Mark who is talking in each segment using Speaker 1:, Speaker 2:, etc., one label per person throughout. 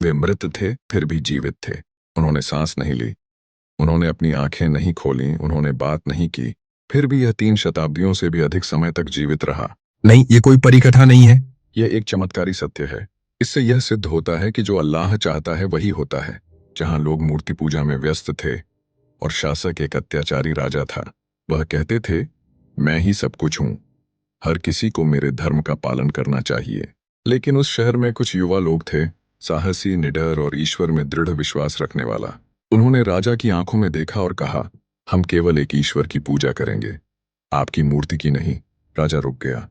Speaker 1: वे मृत थे फिर भी जीवित थे। उन्होंने सांस नहीं ली, उन्होंने अपनी आंखें नहीं खोली, उन्होंने बात नहीं की, फिर भी यह 3 शताब्दियों से भी अधिक समय तक जीवित रहा।
Speaker 2: नहीं, ये कोई परी कथा नहीं है।
Speaker 1: यह एक चमत्कारी सत्य है। इससे यह सिद्ध होता है कि जो अल्लाह चाहता है वही होता है। जहां लोग मूर्ति पूजा में व्यस्त थे और शासक एक अत्याचारी राजा था, वह कहते थे, मैं ही सब कुछ हूं, हर किसी को मेरे धर्म का पालन करना चाहिए। लेकिन उस शहर में कुछ युवा लोग थे, साहसी, निडर और ईश्वर में दृढ़ विश्वास रखने वाला। उन्होंने राजा की आंखों में देखा और कहा, हम केवल एक ईश्वर की पूजा करेंगे, आपकी मूर्ति की नहीं। राजा रुक गया,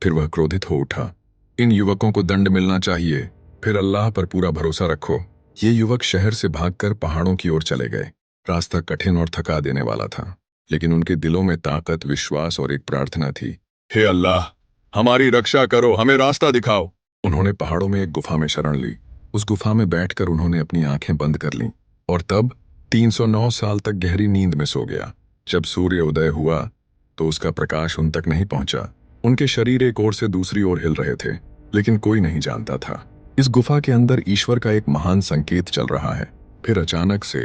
Speaker 1: फिर वह क्रोधित हो उठा, इन युवकों को दंड मिलना चाहिए, फिर अल्लाह पर पूरा भरोसा रखो। ये युवक शहर से भागकर पहाड़ों की ओर चले गए। रास्ता कठिन और थका देने वाला था, लेकिन उनके दिलों में ताकत, विश्वास और एक प्रार्थना थी। हे अल्लाह, हमारी रक्षा करो, हमें रास्ता दिखाओ। उन्होंने पहाड़ों में एक गुफा में शरण ली। उस गुफा में बैठकर उन्होंने अपनी आंखें बंद कर लीं और तब 309 साल तक गहरी नींद में सो गया। जब सूर्य उदय हुआ तो उसका प्रकाश उन तक नहीं पहुंचा। उनके शरीर एक ओर से दूसरी ओर हिल रहे थे, लेकिन कोई नहीं जानता था इस गुफा के अंदर ईश्वर का एक महान संकेत चल रहा है। फिर अचानक से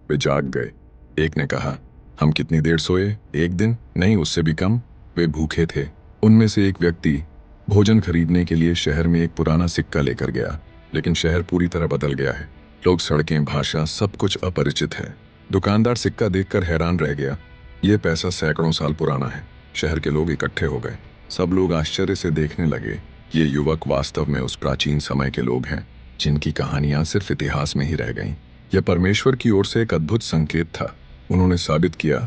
Speaker 1: वे जाग गए। एक ने कहा, हम कितनी देर सोए? 1 दिन? नहीं, उससे भी कम। वे भूखे थे। उनमें से एक व्यक्ति भोजन खरीदने के लिए शहर में एक पुराना सिक्का लेकर गया, लेकिन शहर पूरी तरह बदल गया है। लोग, सड़कें, भाषा, सब कुछ अपरिचित है। दुकानदार सिक्का देखकर हैरान रह गया। यह पैसा सैकड़ों साल पुराना है। शहर के लोग इकट्ठे हो गए। सब लोग आश्चर्य से देखने लगे। ये युवक वास्तव में उस प्राचीन समय के लोग हैं जिनकी कहानियां सिर्फ इतिहास में ही रह गईं। यह परमेश्वर की ओर से एक अद्भुत संकेत था। उन्होंने साबित किया,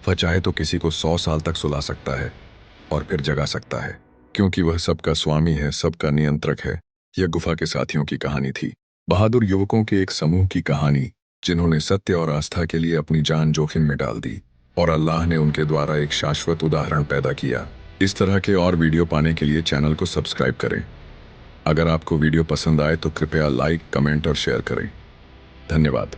Speaker 1: वह चाहे तो किसी को 100 साल तक सुला सकता है और फिर जगा सकता है, क्योंकि वह सबका स्वामी है, सबका नियंत्रक है। यह गुफा के साथियों की कहानी थी, बहादुर युवकों के एक समूह की कहानी, जिन्होंने सत्य और आस्था के लिए अपनी जान जोखिम में डाल दी, और अल्लाह ने उनके द्वारा एक शाश्वत उदाहरण पैदा किया। इस तरह के और वीडियो पाने के लिए चैनल को सब्सक्राइब करें। अगर आपको वीडियो पसंद आए तो कृपया लाइक, कमेंट और शेयर करें। धन्यवाद।